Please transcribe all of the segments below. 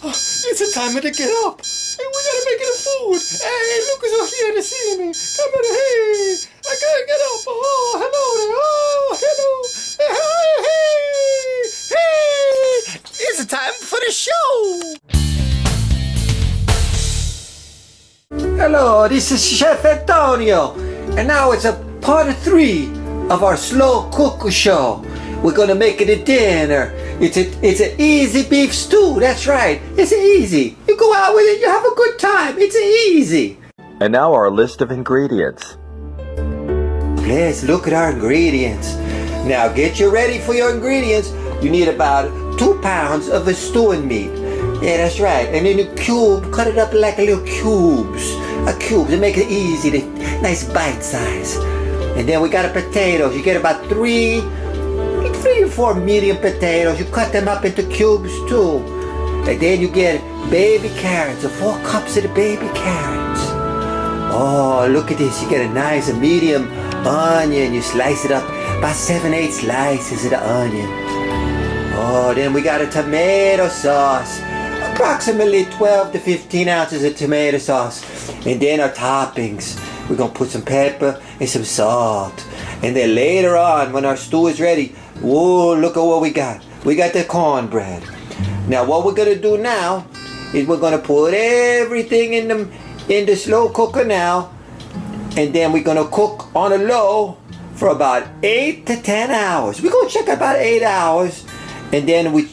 It's a time to get up. Hey, we gotta make it a food. Hey, Lucas are here to see me. Come on, hey, I gotta get up. Oh, hello there. Oh, hello. Hey, hey, hey. It's a time for the show. Hello, this is Chef Antonio, and now it's a part 3 of our slow cooker show. We're gonna make it a dinner. It's an easy beef stew. That's right. It's easy. You go out with it, you have a good time. It's easy. And now our list of ingredients. Let's look at our ingredients. Now get you ready for your ingredients. You need about 2 pounds of a stewing meat. Yeah, that's right. And then you cut it up like little cubes. A cube to make it easy, nice bite size. And then we got potatoes. You get about 3 or 4 medium potatoes. You cut them up into cubes too. And then you get baby carrots, 4 cups of the baby carrots. Oh, look at this. You get a nice medium onion. You slice it up, about 7-8 slices of the onion. Oh, then we got a tomato sauce. Approximately 12 to 15 ounces of tomato sauce. And then our toppings. We're gonna put some pepper and some salt. And then later on, when our stew is ready, whoa, look at what we got. We got the cornbread. Now what we're gonna do now is we're gonna put everything in the slow cooker now. And then we're gonna cook on a low for about 8 to 10 hours. We're gonna check about 8 hours. And then we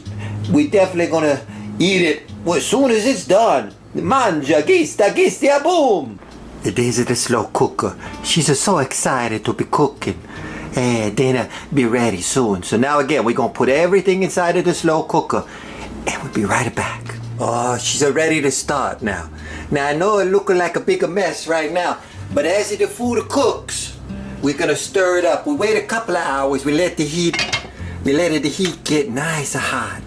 definitely gonna eat it as soon as it's done. Manga, gista, boom! The days of the slow cooker. She's so excited to be cooking. And dinner be ready soon. So now again, we're gonna put everything inside of the slow cooker. And we'll be right back. Oh, she's ready to start now. Now I know it looking like a bigger mess right now. But as the food cooks, we're gonna stir it up. We wait a couple of hours. We let the heat get nice and hot.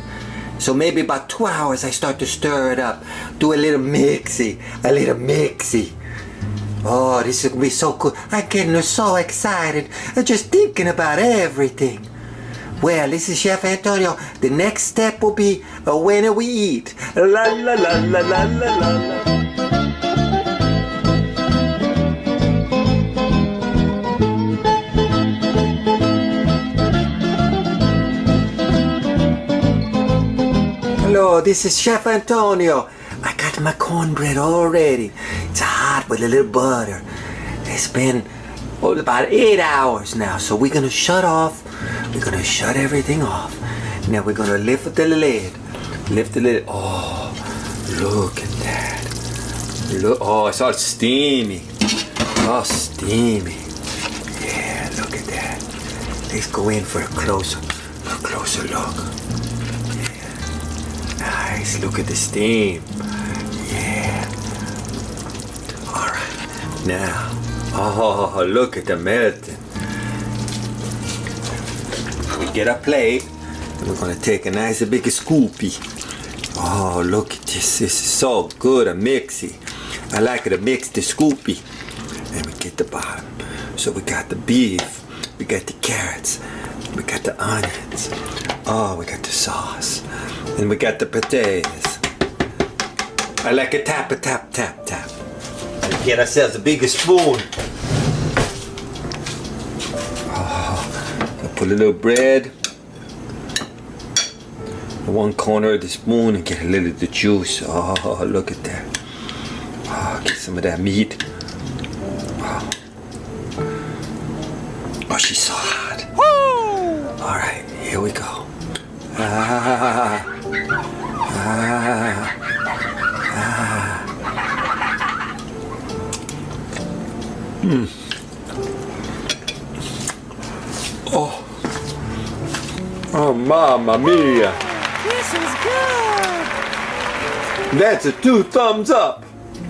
So maybe about 2 hours I start to stir it up. Do a little mixy. Oh, this is gonna be so cool. I'm getting so excited. I'm just thinking about everything. Well, this is Chef Antonio. The next step will be when we eat. La la la la la la la. Hello, this is Chef Antonio. I got my cornbread all ready. It's hot with a little butter. It's been about 8 hours now, so we're gonna shut everything off. Now we're gonna lift the lid. Oh, look at that. Look, oh, it's all steamy. Oh, steamy. Yeah, look at that. Let's go in for a closer look. Nice, look at the steam. Yeah. Alright, now, oh, look at the melting. We get a plate, and we're gonna take a nice big scoopy. Oh, look at this, this is so good, a mixy. I like to mix the scoopy. And we get the bottom. So we got the beef, we got the carrots, we got the onions. Oh, we got the sauce. And we got the potatoes. I like a tap. And get ourselves a bigger spoon. Oh, put a little bread in one corner of the spoon and get a little of the juice. Oh, look at that. Oh, get some of that meat. Oh, she's so hot. Woo! All right, here we go. Oh, mamma mia. This is good. That's a 2 thumbs up.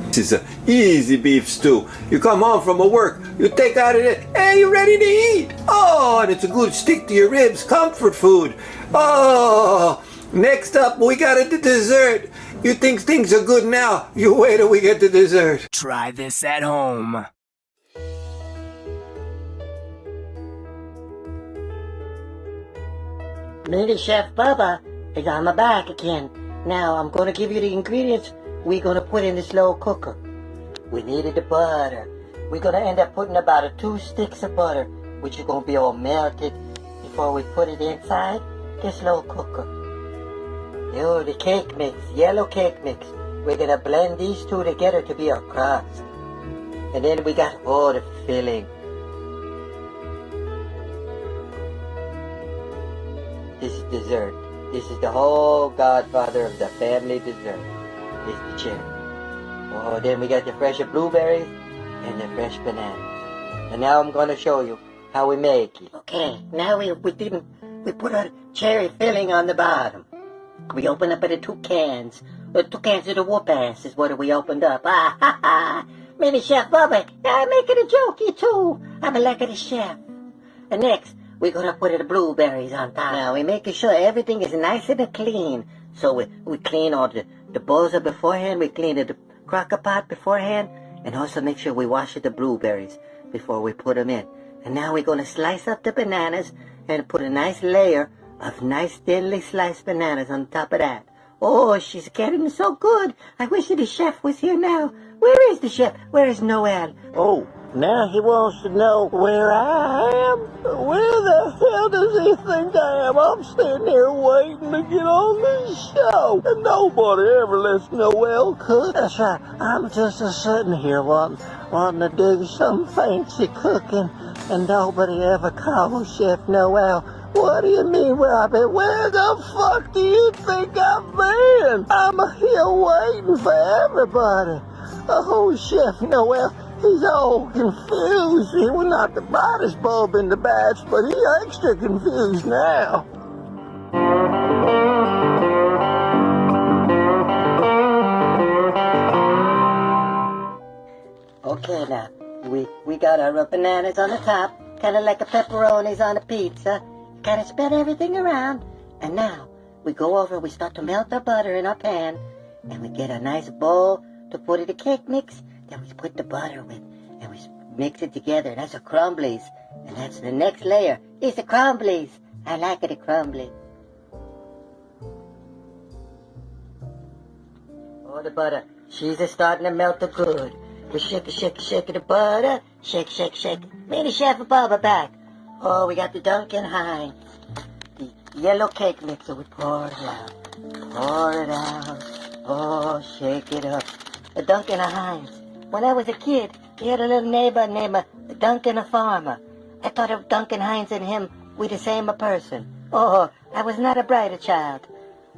This is an easy beef stew. You come home from work, you take out of it, and you're ready to eat. Oh, and it's a good stick to your ribs, comfort food. Oh, next up, we got the dessert. You think things are good now, you wait till we get the dessert. Try this at home. Mini Chef Bubba is on the back again. Now I'm gonna give you the ingredients we're gonna put in this slow cooker. We needed the butter. We're gonna end up putting about 2 sticks of butter, which is gonna be all melted before we put it inside this slow cooker. Yo, the cake mix, yellow cake mix. We're gonna blend these two together to be our crust. And then we got all the filling. This is dessert. This is the whole godfather of the family dessert. This is the cherry. Oh, then we got the fresh blueberries and the fresh bananas. And now I'm gonna show you how we make it. Okay, now we put our cherry filling on the bottom. We open up the 2 cans. The 2 cans of the whoop ass is what we opened up. Ah, ha, ha. Mini Chef Bubba, I'm making a jokey too. I'm like a chef. And next, we're gonna put the blueberries on top. Now, we're making sure everything is nice and clean. So we clean all the bowls up beforehand. We clean the crock pot beforehand. And also make sure we wash the blueberries before we put them in. And now we're gonna slice up the bananas and put a nice layer of nice thinly sliced bananas on top of that. Oh, she's getting so good. I wish the chef was here now. Where is the chef? Where is Noel? Oh, now he wants to know where I am? Where the hell does he think I am? I'm sitting here waiting to get on this show. And nobody ever lets Noel cook. That's right. I'm just sitting here wanting to do some fancy cooking. And nobody ever calls Chef Noel. What do you mean, Robert? Where the fuck do you think I've been? I'm here waiting for everybody. Oh, Chef Noel, he's all confused. He was not the brightest bulb in the batch, but he's extra confused now. Okay, now, we got our bananas on the top, kind of like a pepperonis on a pizza. Kind of spread everything around. And now, we go over, we start to melt the butter in our pan, and we get a nice bowl to put in the cake mix. Then we put the butter with, and we mix it together. That's a crumblies. And that's the next layer. It's the crumblies. I like it, the crumbly. Oh, the butter. She's starting to melt the good. We shake the butter. Shake. Mini Chef Bubba back. Oh, we got the Duncan Hines. The yellow cake mixer. We pour it out. Oh, shake it up. The Duncan Hines. When I was a kid, he had a little neighbor named Duncan the Farmer. I thought of Duncan Hines and him were the same person. Oh, I was not a brighter child.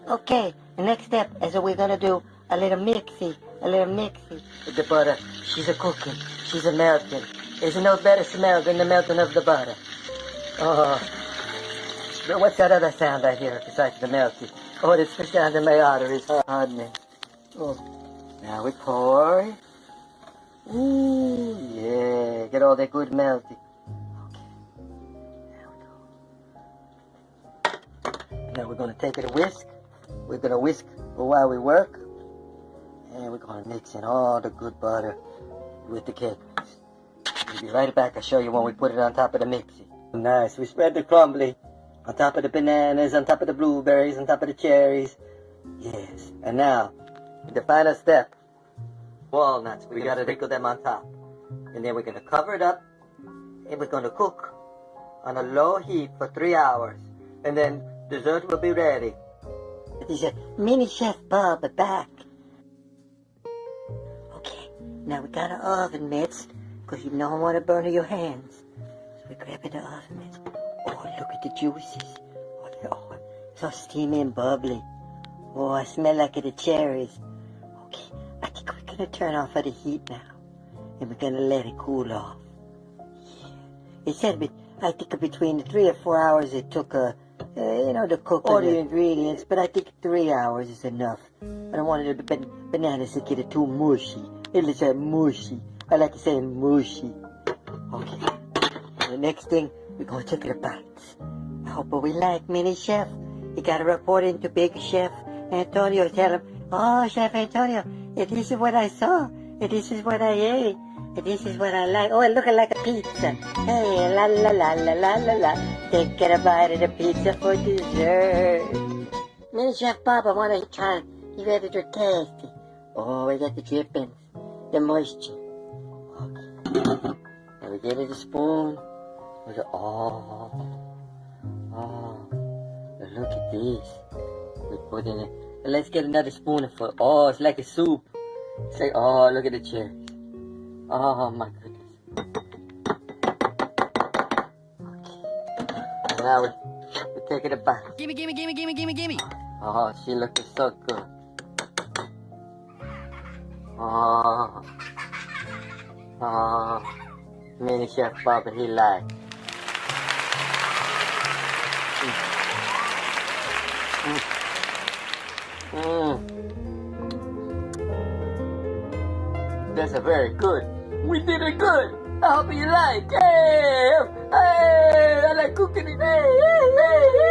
Okay, the next step is we're gonna do a little mixy with the butter. She's a cooking. She's a melting. There's no better smell than the melting of the butter. Oh, what's that other sound I hear besides the melting? Oh, this the sound in my arteries hardening. Oh, now we pour. Ooh, yeah, get all that good melting. Okay, now we're gonna take it a whisk. We're gonna whisk while we work. And we're gonna mix in all the good butter with the cake mix. We'll be right back. I'll show you when we put it on top of the mixie. Nice. We spread the crumbly on top of the bananas, on top of the blueberries, on top of the cherries. Yes. And now, the final step, walnuts. We gotta sprinkle them on top. And then we're gonna cover it up, and we're gonna cook on a low heat for 3 hours. And then dessert will be ready. It is a Mini Chef Bubba back. Okay, now we got our oven mitts, because you don't want to burn your hands. So we grab the oven mitts. Oh, look at the juices. Oh, so steamy and bubbly. Oh, I smell like the cherries. Okay, I think we're going to turn off the heat now. And we're going to let it cool off. Yeah. It said, I think between 3 or 4 hours it took, to cook all the ingredients. But I think 3 hours is enough. I don't want the bananas to get it too mushy. It'll say mushy. I like to say mushy. Okay. And the next thing, we're going to take the bites. I hope we like Mini Chef. You got to report into Big Chef Antonio. Tell him, oh, Chef Antonio, this is what I saw. This is what I ate. This is what I like. Oh, it looking like a pizza. Hey, la la la la la la la. Take a bite of the pizza for dessert. Mini Chef Bob, I want to try. You ready to taste it? Oh, we got the drippings, the moisture. Okay. Now we get it a spoon. Oh, look at this. We put in it. Let's get another spoonful. Oh, it's like a soup. It's like, oh, look at the cherries. Oh my goodness. Okay. Now we're taking a bite. Gimme, gimme, gimme, gimme, gimme, gimme. Oh, she looking so good. Oh. Oh. Mini Chef Bob, he like. That's a very good. We did it good. I hope you like. Hey, I like cooking it. Hey.